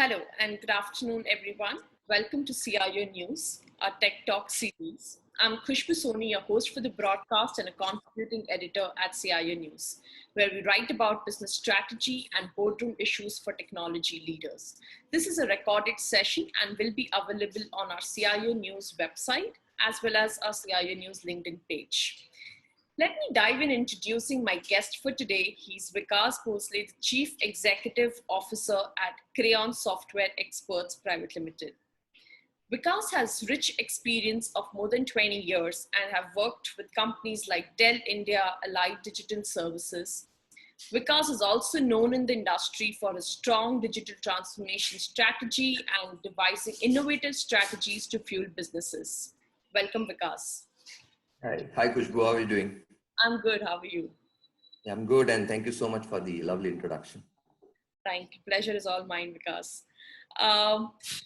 Hello and good afternoon, everyone. Welcome to CIO News, our Tech Talk series. I'm Khushbu Soni, your host for the broadcast and a contributing editor at CIO News, where we write about business strategy and boardroom issues for technology leaders. This is a recorded session and will be available on our CIO News website, as well as our CIO News LinkedIn page. Let me dive in introducing my guest for today. He's Vikas Bhonsle, the Chief Executive Officer at Crayon Software Experts Pvt. Vikas has rich experience of more than 20 years and have worked with companies like Dell India, Allied Digital Services. Vikas is also known in the industry for his strong digital transformation strategy and devising innovative strategies to fuel businesses. Welcome, Vikas. Hi Khushbu, how are you doing? I'm good, how are you? Yeah, I'm good, and thank you so much for the lovely introduction. Thank you. Pleasure is all mine, Vikas.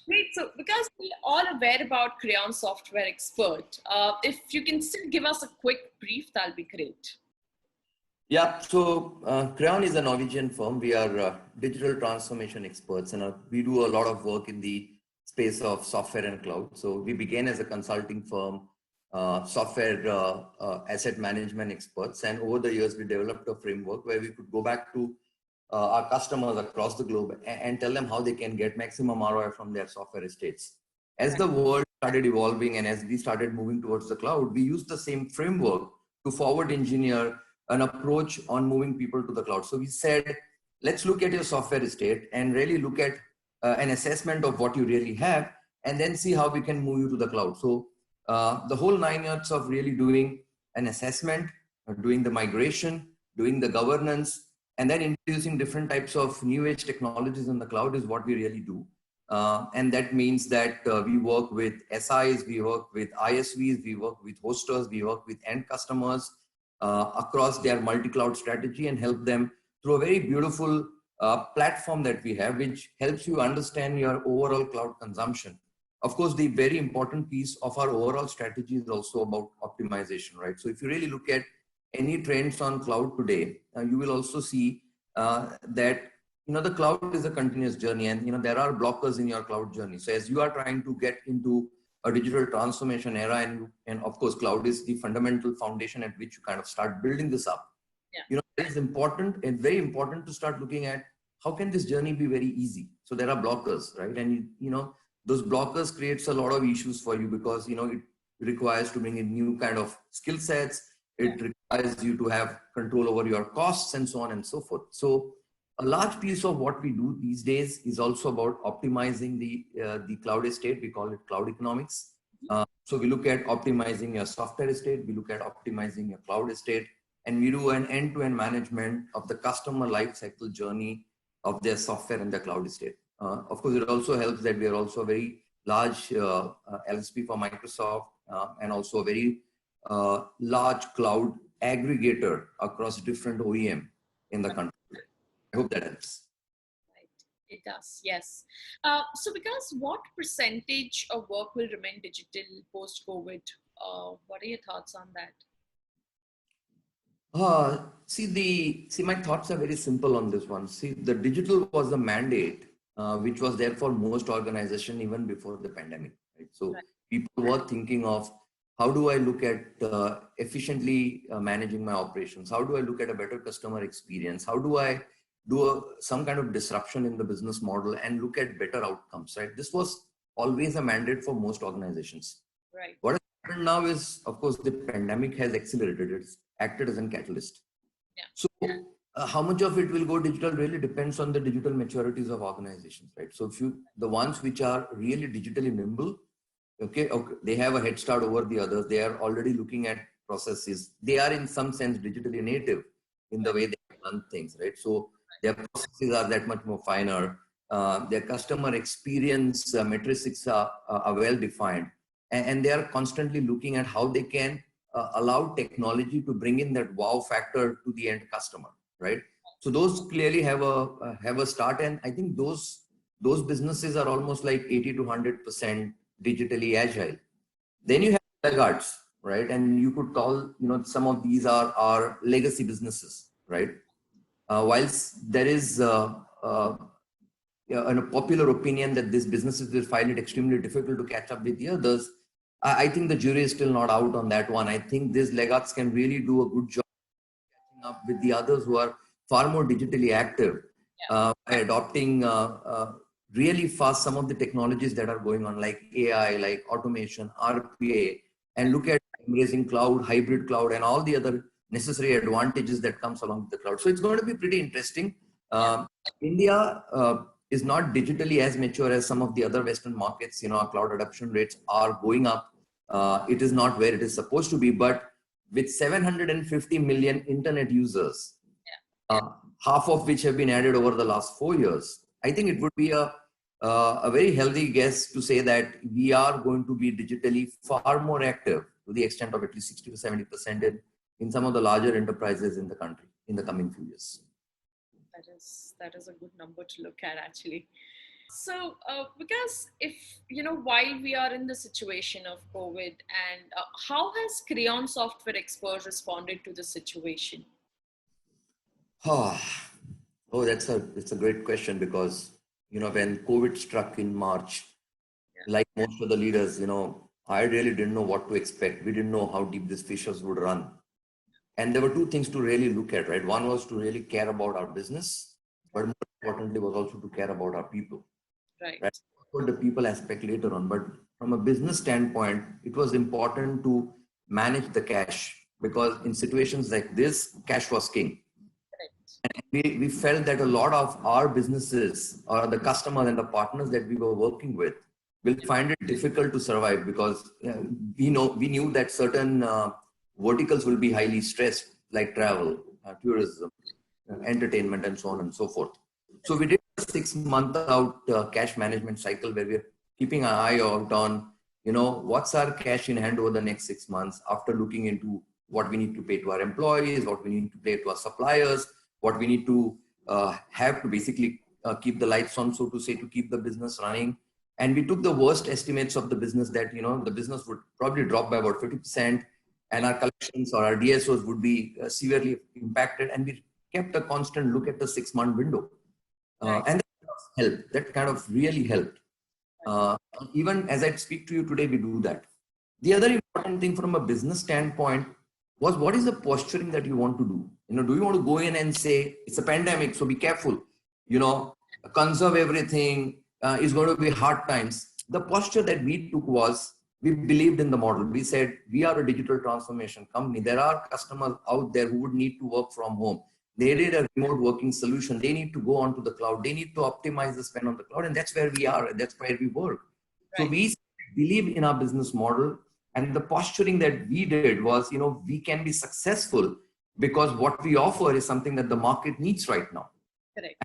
Great. So, because we're all aware about Crayon Software Expert, if you can still give us a quick brief, that'll be great. Yeah, so Crayon is a Norwegian firm. We are digital transformation experts, and we do a lot of work in the space of software and cloud. So we began as a consulting firm, software asset management experts, and over the years we developed a framework where we could go back to our customers across the globe and tell them how they can get maximum ROI from their software estates. As the world started evolving and as we started moving towards the cloud, we used the same framework to forward engineer an approach on moving people to the cloud. So we said, let's look at your software estate and really look at an assessment of what you really have, and then see how we can move you to the cloud. So the whole 9 years of really doing an assessment, doing the migration, doing the governance, and then introducing different types of new age technologies in the cloud is what we really do. And that means that we work with SIs, we work with ISVs, we work with hosters, we work with end customers across their multi-cloud strategy and help them through a very beautiful platform that we have, which helps you understand your overall cloud consumption. Of course, the very important piece of our overall strategy is also about optimization, right? So if you really look at any trends on cloud today, you will also see that, the cloud is a continuous journey, and, there are blockers in your cloud journey. So as you are trying to get into a digital transformation era, and of course, cloud is the fundamental foundation at which you kind of start building this up. Yeah. It is important and very important to start looking at how can this journey be very easy. So there are blockers, right? And, those blockers creates a lot of issues for you because, it requires to bring in new kind of skill sets. It requires you to have control over your costs and so on and so forth. So a large piece of what we do these days is also about optimizing the cloud estate. We call it cloud economics. So we look at optimizing your software estate. We look at optimizing your cloud estate, and we do an end-to-end management of the customer lifecycle journey of their software and their cloud estate. Of course, it also helps that we are also a very large LSP for Microsoft and also a very large cloud aggregator across different OEM in the country. I hope that helps. Right, it does, yes. So because what percentage of work will remain digital post-COVID? What are your thoughts on that? See, my thoughts are very simple on this one. See, the digital was a mandate which was there for most organizations even before the pandemic. Right? So people were thinking of how do I look at efficiently managing my operations? How do I look at a better customer experience? How do I do some kind of disruption in the business model and look at better outcomes? Right? This was always a mandate for most organizations. Right. What has happened now is, of course, the pandemic has accelerated. It's acted as a catalyst. Yeah. So how much of it will go digital really depends on the digital maturities of organizations, right? So if the ones which are really digitally nimble, okay, they have a head start over the others. They are already looking at processes. They are in some sense digitally native in the way they run things, right? So their processes are that much more finer. Their customer experience metrics are well defined, and they are constantly looking at how they can allow technology to bring in that wow factor to the end customer, right? So those clearly have a start, and I think those businesses are almost like 80 to 100% digitally agile. Then you have laggards, right? And you could call, some of these are legacy businesses, right? Whilst there is a popular opinion that these businesses will find it extremely difficult to catch up with the others. I think the jury is still not out on that one. I think these laggards can really do a good job catching up with the others who are far more digitally active by adopting really fast some of the technologies that are going on, like AI, like automation, RPA, and look at embracing cloud, hybrid cloud, and all the other necessary advantages that comes along with the cloud. So it's going to be pretty interesting. India is not digitally as mature as some of the other Western markets. You know, our cloud adoption rates are going up. It is not where it is supposed to be, but with 750 million internet users, half of which have been added over the last 4 years, I think it would be a very healthy guess to say that we are going to be digitally far more active to the extent of at least 60 to 70% in some of the larger enterprises in the country in the coming few years. That is a good number to look at, actually. So, because if, while we are in the situation of COVID, and how has Crayon Software Experts responded to the situation? Oh, it's a great question, because, when COVID struck in March, like most of the leaders, I really didn't know what to expect. We didn't know how deep these fissures would run. And there were two things to really look at, right? One was to really care about our business, but more importantly was also to care about our people. Right. For the people aspect later on, but from a business standpoint, it was important to manage the cash, because in situations like this, cash was king. And we felt that a lot of our businesses, or the customers and the partners that we were working with, will find it difficult to survive, because we knew that certain verticals will be highly stressed, like travel, tourism, entertainment, and so on and so forth. So we did a 6-month out cash management cycle, where we're keeping an eye out on, what's our cash in hand over the next 6 months, after looking into what we need to pay to our employees, what we need to pay to our suppliers, what we need to have to basically keep the lights on, so to say, to keep the business running. And we took the worst estimates of the business, that, the business would probably drop by about 50%, and our collections or our DSOs would be severely impacted. And we kept a constant look at the 6-month window. And that kind of really helped. Even as I speak to you today, we do that. The other important thing from a business standpoint was, what is the posturing that you want to do? Do you want to go in and say, it's a pandemic, so be careful, conserve everything, it's going to be hard times? The posture that we took was, we believed in the model. We said, we are a digital transformation company. There are customers out there who would need to work from home. They need a remote working solution. They need to go onto the cloud. They need to optimize the spend on the cloud. And that's where we are. And that's where we work. Right. So we believe in our business model. And the posturing that we did was, we can be successful because what we offer is something that the market needs right now. Correct.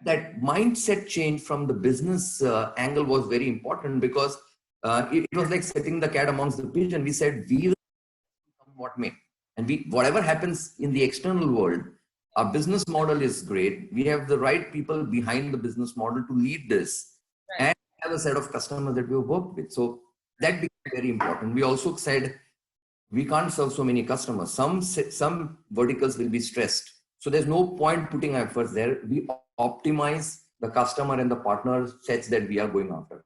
That mindset change from the business angle was very important, because it was like setting the cat amongst the pigeons. We said, we will come what may. And whatever happens in the external world, our business model is great. We have the right people behind the business model to lead this, right, and have a set of customers that we have worked with. So that became very important. We also said, we can't serve so many customers. Some verticals will be stressed. So there's no point putting efforts there. We optimize the customer and the partner sets that we are going after.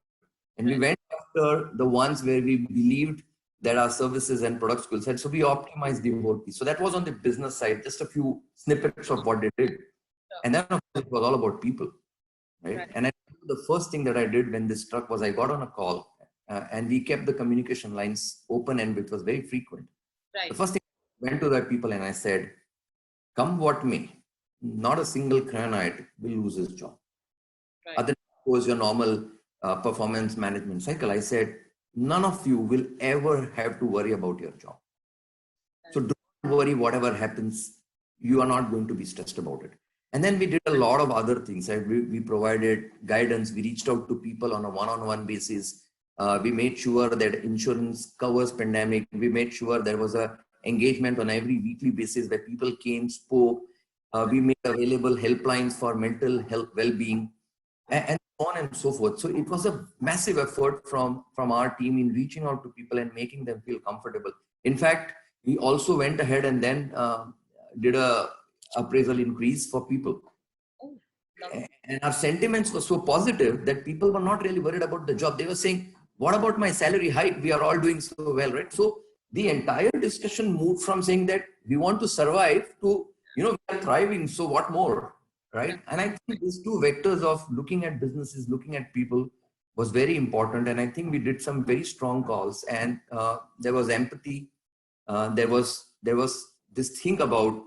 And we went after the ones where we believed that our services and products will set. So we optimized the whole piece. So that was on the business side, just a few snippets of what they did. And then of course, it was all about people. Right? And the first thing that I did when this struck was, I got on a call and we kept the communication lines open, and it was very frequent. Right. The first thing, I went to the people and I said, come what may, not a single Crayonite will lose his job. Right. Other than, of course, your normal performance management cycle. I said, none of you will ever have to worry about your job. So don't worry, whatever happens, you are not going to be stressed about it. And then we did a lot of other things. We provided guidance. We reached out to people on a one-on-one basis. We made sure that insurance covers pandemic. We made sure there was a engagement on every weekly basis where people came, spoke. We made available helplines for mental health, well-being, and so on and so forth. So it was a massive effort from our team in reaching out to people and making them feel comfortable. In fact, we also went ahead and then did a appraisal increase for people. And our sentiments were so positive that people were not really worried about the job. They were saying, what about my salary hike? We are all doing so well, right? So the entire discussion moved from saying that we want to survive to, we are thriving. So what more, right? And I think these two vectors of looking at businesses, looking at people was very important. And I think we did some very strong calls, and there was empathy. There was this thing about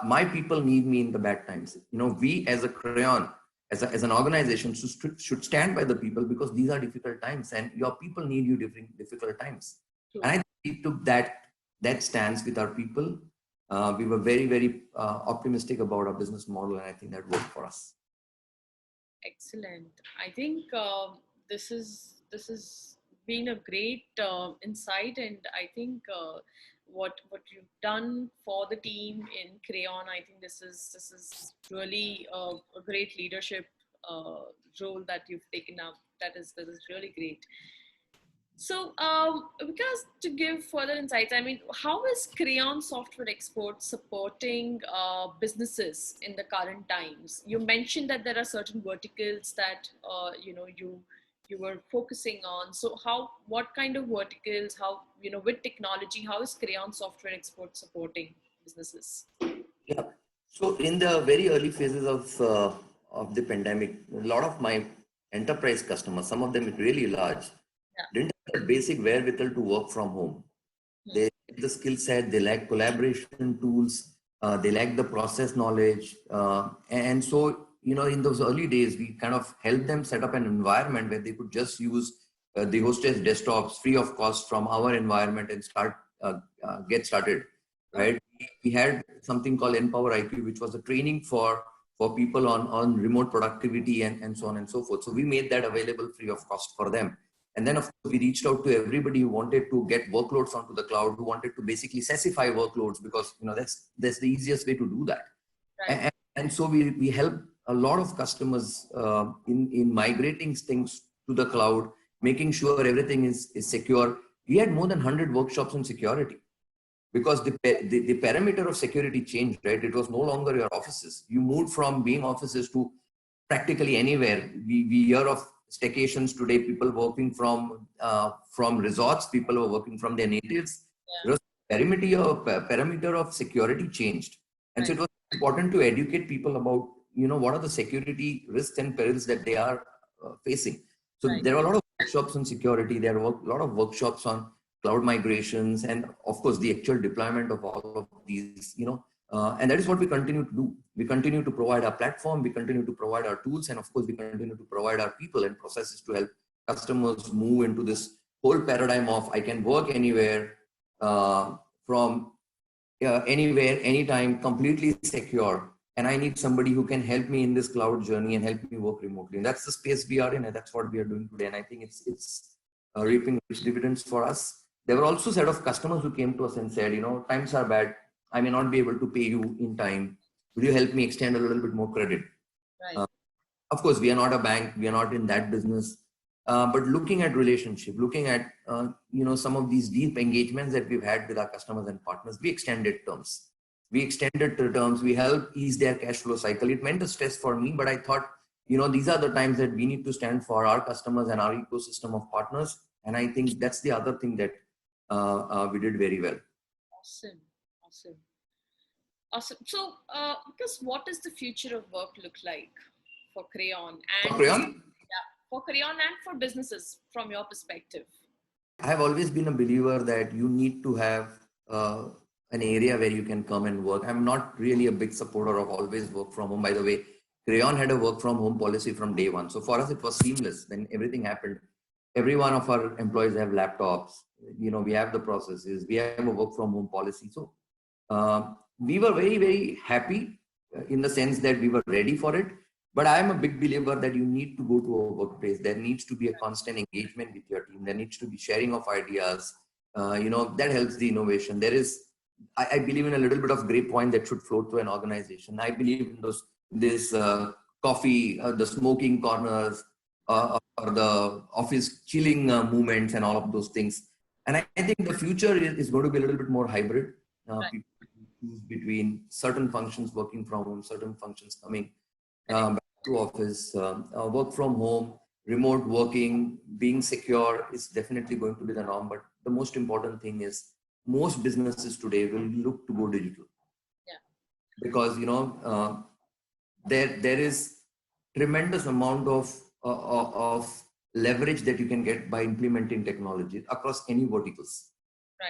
my people need me in the bad times. We as a Crayon, as an organization should stand by the people, because these are difficult times and your people need you during difficult times. True. And I think we took that stance with our people. We were very, very optimistic about our business model, and I think that worked for us. Excellent. I think this is been a great insight, and I think what you've done for the team in Crayon, I think this is really a great leadership role that you've taken up. That is really great. So, because to give further insights, I mean, how is Crayon Software Exports supporting businesses in the current times? You mentioned that there are certain verticals that you were focusing on. So, what kind of verticals? How, with technology, how is Crayon Software Exports supporting businesses? Yeah. So in the very early phases of the pandemic, a lot of my enterprise customers, some of them really large, didn't have the basic wherewithal to work from home. They lack the skill set, they lack collaboration tools, they lack the process knowledge. And so, in those early days, we kind of helped them set up an environment where they could just use the hostess desktops free of cost from our environment and get started, right? We had something called Empower IQ, which was a training for people on remote productivity and so on and so forth. So we made that available free of cost for them. And then, of course, we reached out to everybody who wanted to get workloads onto the cloud, who wanted to basically sessify workloads, because that's the easiest way to do that. Right. And so we help a lot of customers in migrating things to the cloud, making sure everything is secure. We had more than 100 workshops on security, because the parameter of security changed, right? It was no longer your offices. You moved from being offices to practically anywhere. We hear of staycations today, people working from resorts, people were working from their natives. Yeah. Parameter of security changed. And so it was important to educate people about, what are the security risks and perils that they are facing. So there are a lot of workshops on security. There are a lot of workshops on cloud migrations, and of course the actual deployment of all of these, and that is what we continue to do. We continue to provide our platform, we continue to provide our tools, and of course we continue to provide our people and processes to help customers move into this whole paradigm of I can work anywhere, from anywhere, anytime, completely secure. And I need somebody who can help me in this cloud journey and help me work remotely. And that's the space we are in, and that's what we are doing today. And I think it's reaping rich dividends for us. There were also a set of customers who came to us and said, times are bad. I may not be able to pay you in time. Will you help me extend a little bit more credit? Right. Of course, we are not a bank. We are not in that business. But looking at relationship, looking at, some of these deep engagements that we've had with our customers and partners, we extended terms. We extended the terms. We helped ease their cash flow cycle. It meant a stress for me, but I thought, these are the times that we need to stand for our customers and our ecosystem of partners. And I think that's the other thing that we did very well. Awesome. So, because what does the future of work look like for Crayon? And for Crayon? Yeah, for Crayon and for businesses from your perspective. I have always been a believer that you need to have an area where you can come and work. I'm not really a big supporter of always work from home. By the way, Crayon had a work from home policy from day one. So for us, it was seamless. When everything happened, every one of our employees have laptops. We have the processes. We have a work from home policy. So we were very, very happy in the sense that we were ready for it. But I am a big believer that you need to go to a workplace. There needs to be a constant engagement with your team. There needs to be sharing of ideas. That helps the innovation. I believe in a little bit of grape wine that should flow through an organization. I believe in this coffee, the smoking corners, or the office chilling movements and all of those things. And I think the future is going to be a little bit more hybrid. People choose between certain functions working from home, certain functions coming. back to office, work from home, remote working, being secure is definitely going to be the norm. But the most important thing is most businesses today will look to go digital. Yeah. Because there is tremendous amount of leverage that you can get by implementing technology across any verticals,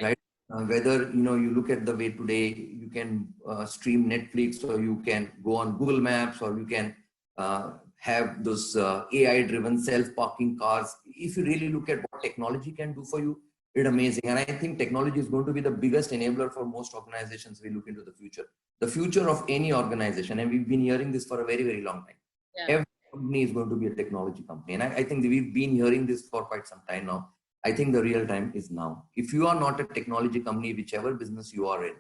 right? Whether you look at the way today you can stream Netflix, or you can go on Google Maps, or you can have those AI-driven self-parking cars. If you really look at what technology can do for you, it's amazing. And I think technology is going to be the biggest enabler for most organizations. We look into the future of any organization, and we've been hearing this for a very, very long time. Yeah. Every company is going to be a technology company, and I think we've been hearing this for quite some time now. I think the real time is now. If you are not a technology company, whichever business you are in,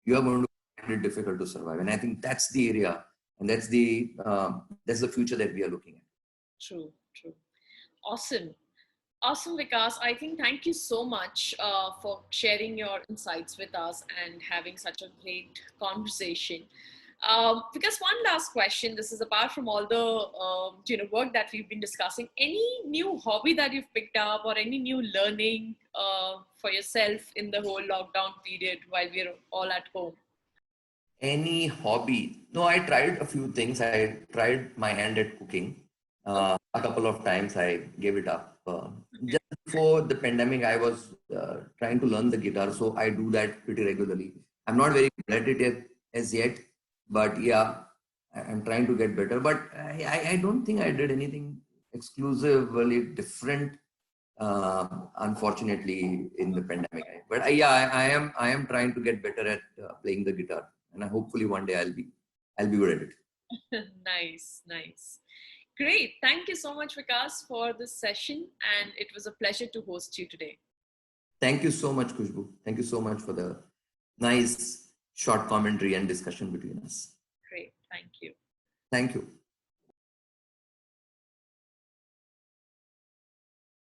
you are going to find it difficult to survive. And I think that's the area, and that's the future that we are looking at. True. Awesome. Awesome, Vikas. I think thank you so much for sharing your insights with us and having such a great conversation. Because one last question, this is apart from all the work that we've been discussing, any new hobby that you've picked up or any new learning for yourself in the whole lockdown period while we're all at home? Any hobby? No, I tried a few things. I tried my hand at cooking. A couple of times I gave it up. Just before the pandemic, I was trying to learn the guitar, so I do that pretty regularly. I'm not very good at it as yet, but yeah, I'm trying to get better. But I don't think I did anything exclusively different, unfortunately, in the pandemic. But I am trying to get better at playing the guitar, and hopefully one day I'll be good at it. Nice. Great. Thank you so much, Vikas, for this session. And it was a pleasure to host you today. Thank you so much, Khushbu. Thank you so much for the nice short commentary and discussion between us. Great. Thank you. Thank you.